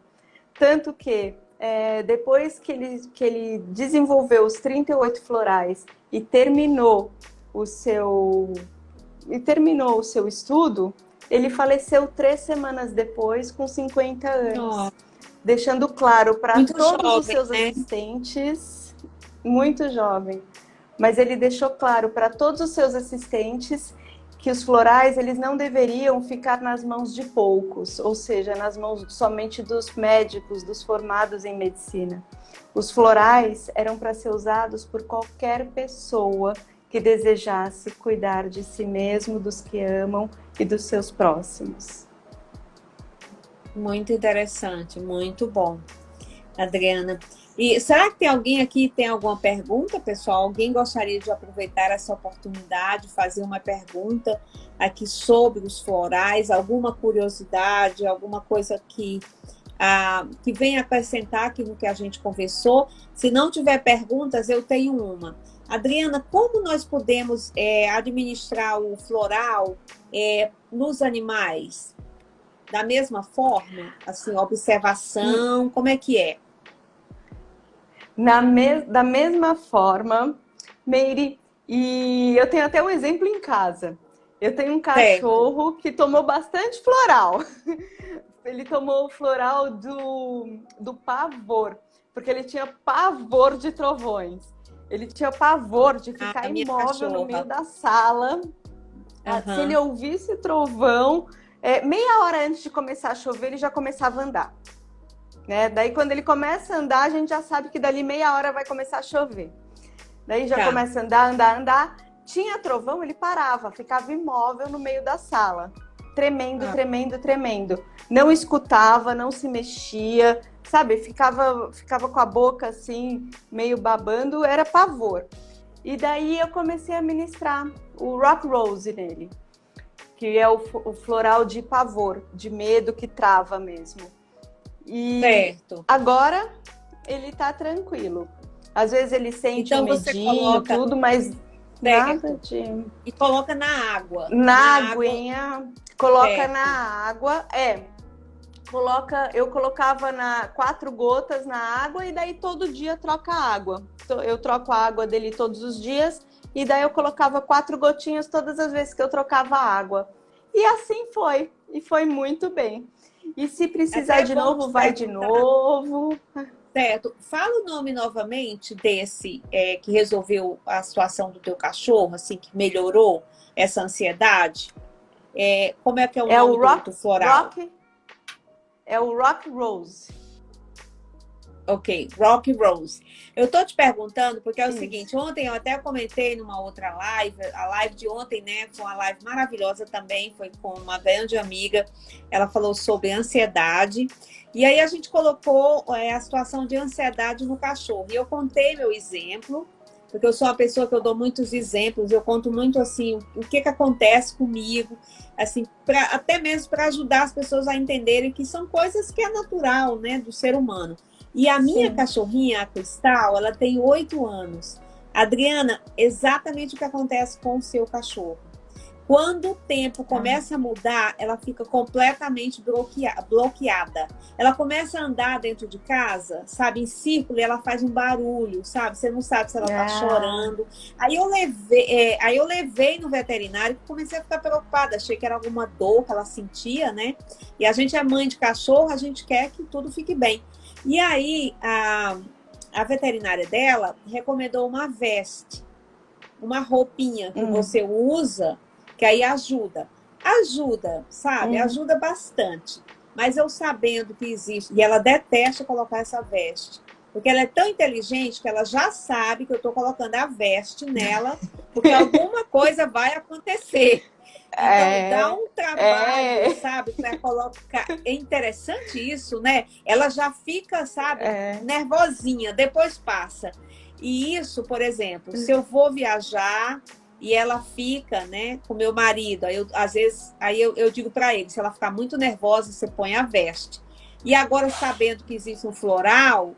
Tanto que depois que ele desenvolveu os 38 florais e terminou o seu estudo, ele faleceu 3 semanas depois, com 50 anos. Deixando claro para todos os seus assistentes, muito jovem, mas ele deixou claro para todos os seus assistentes que os florais eles não deveriam ficar nas mãos de poucos, ou seja, nas mãos somente dos médicos, dos formados em medicina. Os florais eram para ser usados por qualquer pessoa que desejasse cuidar de si mesmo, dos que amam e dos seus próximos. Muito interessante, muito bom, Adriana. E será que tem alguém aqui que tem alguma pergunta, pessoal? Alguém gostaria de aproveitar essa oportunidade, fazer uma pergunta aqui sobre os florais, alguma curiosidade, alguma coisa que venha acrescentar aqui no que a gente conversou? Se não tiver perguntas, eu tenho uma. Adriana, como nós podemos administrar o floral nos animais? Da mesma forma? Assim, observação, como é que é? Da mesma forma, Meire, e eu tenho até um exemplo em casa. Eu tenho um cachorro que tomou bastante floral. Ele tomou o floral do pavor, porque ele tinha pavor de trovões. Ele tinha pavor de ficar imóvel no meio da sala. Se ele ouvisse trovão, meia hora antes de começar a chover, ele já começava a andar. Né? Daí, quando ele começa a andar, a gente já sabe que dali meia hora vai começar a chover. Daí já começa a andar. Tinha trovão, ele parava, ficava imóvel no meio da sala. Tremendo. Não escutava, não se mexia, sabe? Ficava com a boca assim, meio babando, era pavor. E daí eu comecei a ministrar o Rock Rose nele, que é o floral de pavor, de medo que trava mesmo. E agora ele tá tranquilo. Às vezes ele sente um medinho, tudo, mas nada de... E coloca na água. Na aguinha, coloca na água. Eu colocava 4 gotas na água e daí todo dia troca a água. Eu troco a água dele todos os dias e daí eu colocava 4 gotinhas todas as vezes que eu trocava a água. E assim foi. E foi muito bem. E se precisar de novo, vai de novo. Certo. Fala o nome novamente desse que resolveu a situação do teu cachorro, assim, que melhorou essa ansiedade. Como é que é o nome do floral? É o Rock Rose. Ok, Rock Rose. Eu tô te perguntando porque é o seguinte, ontem eu até comentei numa outra live, a live de ontem, né, foi uma live maravilhosa também, foi com uma grande amiga, ela falou sobre ansiedade, e aí a gente colocou a situação de ansiedade no cachorro, e eu contei meu exemplo, porque eu sou uma pessoa que eu dou muitos exemplos, eu conto muito assim, o que acontece comigo, assim, até mesmo para ajudar as pessoas a entenderem que são coisas que é natural, né, do ser humano. E a minha cachorrinha, a Cristal, ela tem 8 anos. Adriana, exatamente o que acontece com o seu cachorro. Quando o tempo começa a mudar, ela fica completamente bloqueada. Ela começa a andar dentro de casa, sabe, em círculo, e ela faz um barulho, sabe? Você não sabe se ela tá chorando. Aí eu levei no veterinário e comecei a ficar preocupada. Achei que era alguma dor que ela sentia, né? E a gente é mãe de cachorro, a gente quer que tudo fique bem. E aí, a veterinária dela recomendou uma veste, uma roupinha que você usa, que aí ajuda. Ajuda, sabe? Ajuda bastante. Mas eu sabendo que existe, e ela detesta colocar essa veste, porque ela é tão inteligente que ela já sabe que eu estou colocando a veste nela, porque alguma coisa vai acontecer. Então, dá um trabalho, sabe, para colocar. É interessante isso, né? Ela já fica, sabe, nervosinha, depois passa. E isso, por exemplo, se eu vou viajar e ela fica, né, com meu marido, aí às vezes eu digo para ele, se ela ficar muito nervosa, você põe a veste. E agora, sabendo que existe um floral,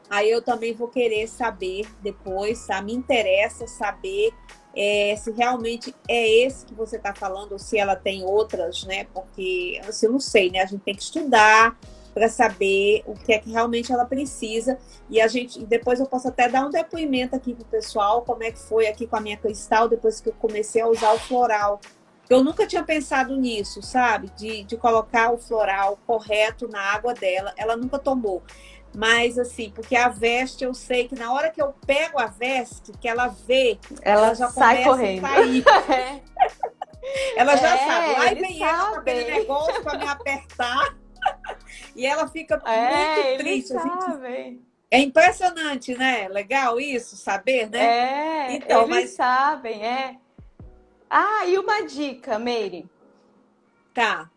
aí eu também vou querer saber depois, tá? Me interessa saber se realmente é esse que você está falando ou se ela tem outras, né? Porque assim, eu não sei, né? A gente tem que estudar para saber o que é que realmente ela precisa. E depois eu posso até dar um depoimento aqui pro pessoal, como é que foi aqui com a minha Cristal, depois que eu comecei a usar o floral. Eu nunca tinha pensado nisso, sabe? De colocar o floral correto na água dela. Ela nunca tomou. Mas assim, porque a veste, eu sei que na hora que eu pego a veste, que ela vê, Ela ela já sai começa a correndo. sair. Ela já sabe, lá Eles vem ela com aquele sabem. negócio para me apertar. E ela fica muito Eles triste. A gente... sabem. É impressionante, né? Legal isso, saber, né? Então, Eles mas sabem, Ah, e uma dica, Meire. tá.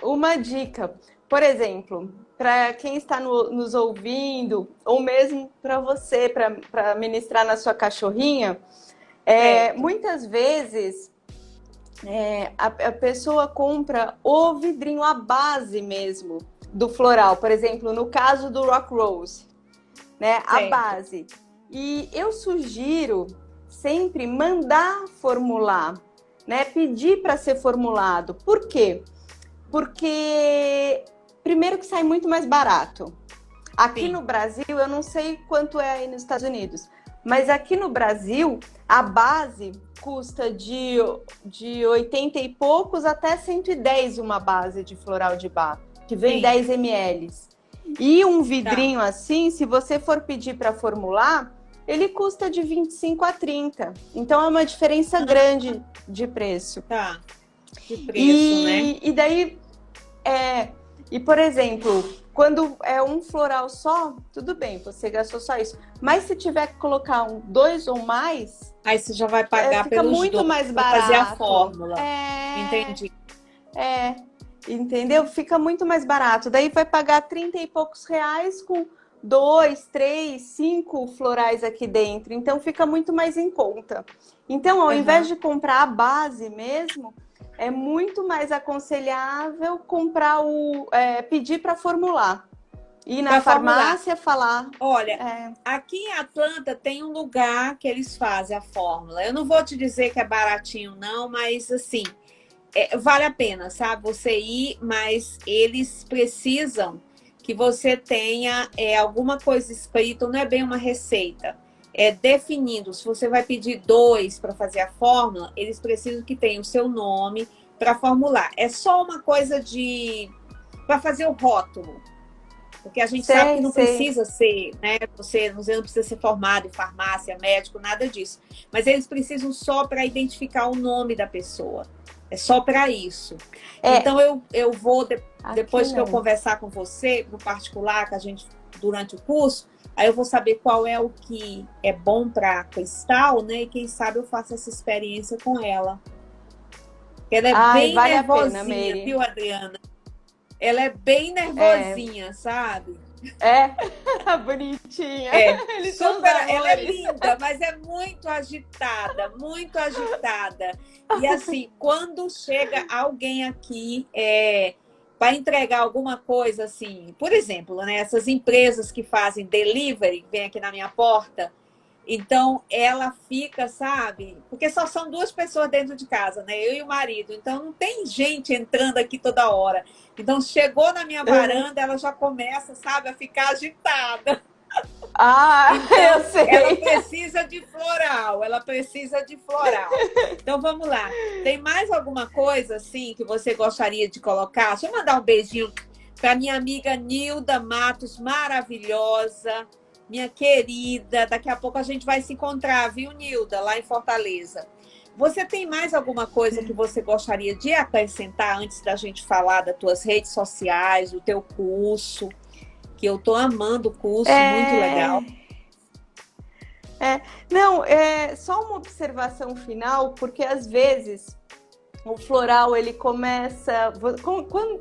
Uma dica. Por exemplo, para quem está nos ouvindo, ou mesmo para você, para ministrar na sua cachorrinha, Certo. muitas vezes a pessoa compra o vidrinho, a base mesmo do floral. Por exemplo, no caso do Rock Rose, né? A Certo. base. E eu sugiro sempre mandar formular, né? Pedir para ser formulado. Por quê? Porque primeiro que sai muito mais barato. Aqui Sim. no Brasil, eu não sei quanto é aí nos Estados Unidos, mas aqui no Brasil, a base custa de 80 e poucos até 110 uma base de floral de bar, que vem Sim. 10 ml. E um Tá. vidrinho assim, se você for pedir para formular, ele custa de 25 a 30. Então é uma diferença grande de preço. Tá. De preço, né? E daí, por exemplo, quando é um floral só, tudo bem, você gastou só isso. Mas se tiver que colocar dois ou mais, Aí você já vai pagar fica pelos muito dois mais para fazer a barato. fórmula. Entendi. É, entendeu? Fica muito mais barato. Daí vai pagar 30 e poucos reais com 2, 3, 5 florais aqui dentro. Então fica muito mais em conta. Então, ao invés de comprar a base mesmo, é muito mais aconselhável comprar pedir para formular. Ir na Para formular. farmácia falar. Olha, aqui em Atlanta tem um lugar que eles fazem a fórmula. Eu não vou te dizer que é baratinho, não, mas assim, vale a pena, sabe? Você ir, mas eles precisam que você tenha alguma coisa escrita, não é bem uma receita. É definindo. Se você vai pedir 2 para fazer a fórmula, eles precisam que tenha o seu nome para formular. É só uma coisa para fazer o rótulo. Porque a gente sabe que não Sei. precisa ser, né? Você não precisa ser formado em farmácia, médico, nada disso. Mas eles precisam só para identificar o nome da pessoa. É só para isso. Então eu vou, depois que eu conversar com você, no particular, que a gente, durante o curso, aí eu vou saber qual é o que é bom para Cristal, né? E quem sabe eu faço essa experiência com ela. Ela é bem vale nervosinha, a pena, Meire. viu, Adriana? Ela é bem nervosinha, sabe? Bonitinha. Ela é linda, mas é muito agitada, muito agitada. E assim, quando chega alguém aqui para entregar alguma coisa assim, por exemplo, né, essas empresas que fazem delivery, que vem aqui na minha porta, então ela fica, sabe? Porque só são 2 pessoas dentro de casa, né? Eu e o marido. Então não tem gente entrando aqui toda hora. Então chegou na minha varanda, ela já começa, sabe, a ficar agitada. Então, eu sei. ela precisa de floral, ela precisa de floral. Então vamos lá. Tem mais alguma coisa assim que você gostaria de colocar? Deixa eu mandar um beijinho para minha amiga Nilda Matos, maravilhosa. Minha querida, daqui a pouco a gente vai se encontrar, viu, Nilda, lá em Fortaleza. Você tem mais alguma coisa que você gostaria de acrescentar antes da gente falar das tuas redes sociais, do teu curso? Que eu tô amando o curso, muito legal. Não, é só uma observação final, porque às vezes o floral ele começa.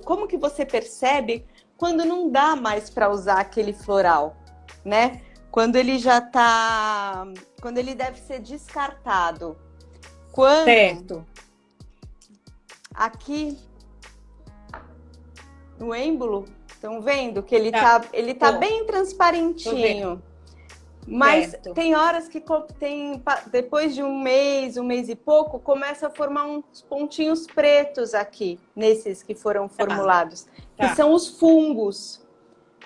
Como que você percebe quando não dá mais para usar aquele floral? Né? Quando ele quando ele deve ser descartado. Certo. Aqui no êmbolo, estão vendo que ele tá bem transparentinho. Mas tem horas que depois de um mês e pouco, começa a formar uns pontinhos pretos aqui, nesses que foram formulados, que são os fungos.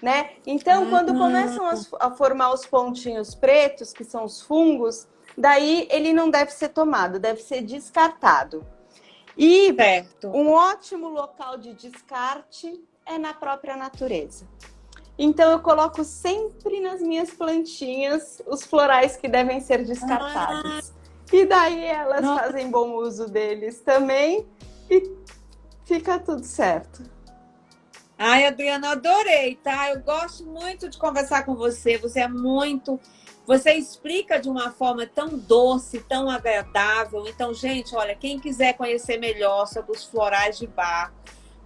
Né? Então, quando começam a formar os pontinhos pretos, que são os fungos, daí ele não deve ser tomado, deve ser descartado. E um ótimo local de descarte é na própria natureza. Então eu coloco sempre nas minhas plantinhas os florais que devem ser descartados. E daí elas Nossa. fazem bom uso deles também e fica tudo certo. Ai, Adriana, adorei, tá? Eu gosto muito de conversar com você. Você explica de uma forma tão doce, tão agradável. Então, gente, olha, quem quiser conhecer melhor sobre os florais de Bach,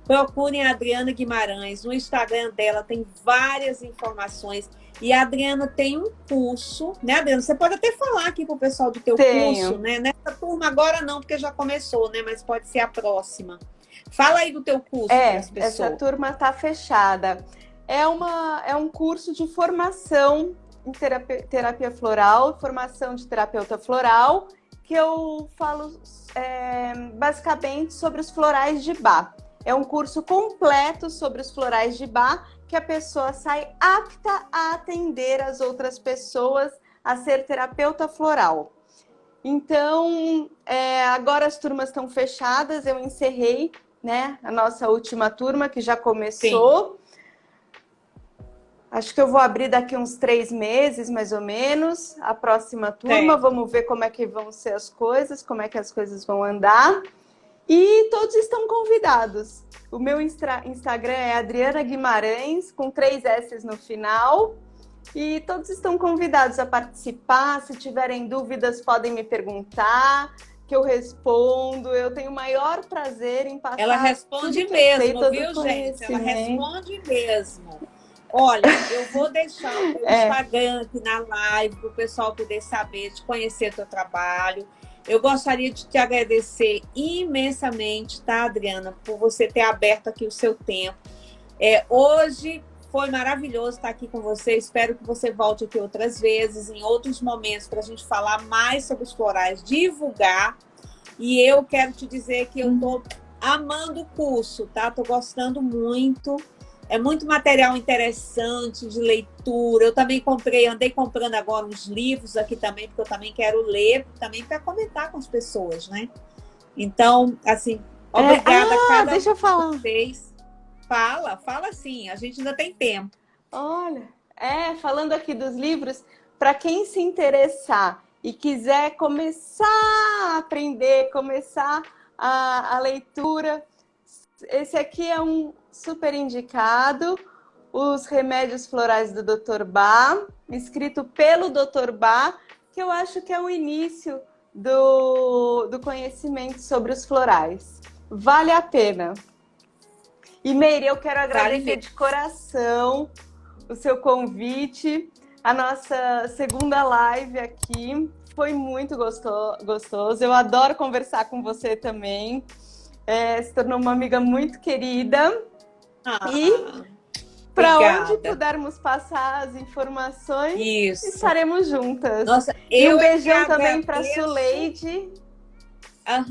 procurem a Adriana Guimarães. No Instagram dela tem várias informações. E a Adriana tem um curso, né, Adriana? Você pode até falar aqui pro pessoal do teu curso, né? Nessa turma agora não, porque já começou, né? Mas pode ser a próxima. Fala aí do teu curso para as pessoas. Essa turma está fechada. É um curso de formação em terapia floral, formação de terapeuta floral, que eu falo basicamente sobre os florais de Bach. É um curso completo sobre os florais de Bach, que a pessoa sai apta a atender as outras pessoas, a ser terapeuta floral. Então, agora as turmas estão fechadas, eu encerrei, né, a nossa última turma, que já começou. Sim. Acho que eu vou abrir daqui uns 3 meses, mais ou menos, a próxima turma. Vamos ver como é que vão ser as coisas, como é que as coisas vão andar. E todos estão convidados. O meu Instagram é Adriana Guimarães, com 3 S no final. E todos estão convidados a participar. Se tiverem dúvidas, podem me perguntar, que eu respondo. Eu tenho o maior prazer em passar. Ela responde mesmo, viu, gente? Ela responde mesmo. Olha, eu vou deixar o meu Instagram aqui na live para o pessoal poder saber, de conhecer o teu trabalho. Eu gostaria de te agradecer imensamente, tá, Adriana, por você ter aberto aqui o seu tempo. Hoje foi maravilhoso estar aqui com você. Espero que você volte aqui outras vezes, em outros momentos, para a gente falar mais sobre os florais, divulgar. E eu quero te dizer que eu estou amando o curso, tá? Estou gostando muito. É muito material interessante de leitura. Eu também andei comprando agora uns livros aqui também, porque eu também quero ler, também para comentar com as pessoas, né? Então, assim, obrigada a cada deixa eu falar. de vocês. Fala sim, a gente ainda tem tempo. Olha, falando aqui dos livros, para quem se interessar e quiser começar a aprender, começar a leitura, esse aqui é um super indicado, Os Remédios Florais do Dr. Bach, escrito pelo Dr. Bach, que eu acho que é o início do conhecimento sobre os florais. Vale a pena. E Meire, eu quero agradecer de coração o seu convite, a nossa segunda live aqui. Foi muito gostoso. Eu adoro conversar com você também. Se tornou uma amiga muito querida. E para onde pudermos passar as informações, estaremos juntas. Nossa, e um beijão também para a Suleide. As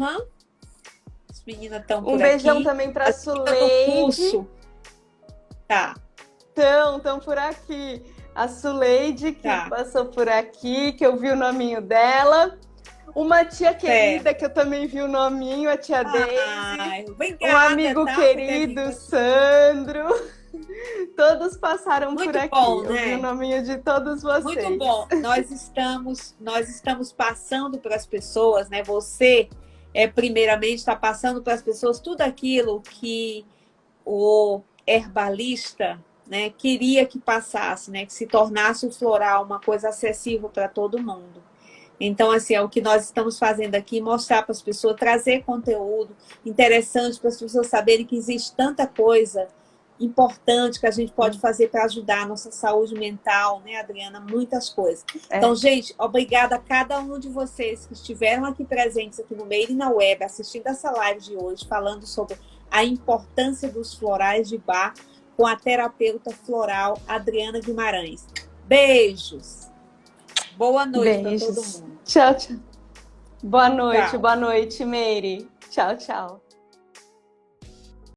meninas estão por aqui. Um beijão também para a Suleide. Tá. Estão por aqui. A Suleide, que passou por aqui, que eu vi o nominho dela. Uma tia querida, que eu também vi o nominho, a tia Deise. Obrigada, um amigo querido, Sandro. Todos passaram muito por aqui. Bom, eu vi o nominho de todos vocês. Muito bom. Nós estamos passando para as pessoas, né? Você, primeiramente, está passando para as pessoas tudo aquilo que o herbalista, né, queria que passasse, né? Que se tornasse o floral uma coisa acessível para todo mundo. Então, assim, é o que nós estamos fazendo aqui, mostrar para as pessoas, trazer conteúdo interessante para as pessoas saberem que existe tanta coisa importante que a gente pode fazer para ajudar a nossa saúde mental, né, Adriana? Muitas coisas. Então, gente, obrigada a cada um de vocês que estiveram aqui presentes aqui no Made na Web, assistindo essa live de hoje, falando sobre a importância dos florais de Bach com a terapeuta floral Adriana Guimarães. Beijos! Boa noite para todo mundo. Tchau, tchau. Boa noite, Meire. Tchau, tchau.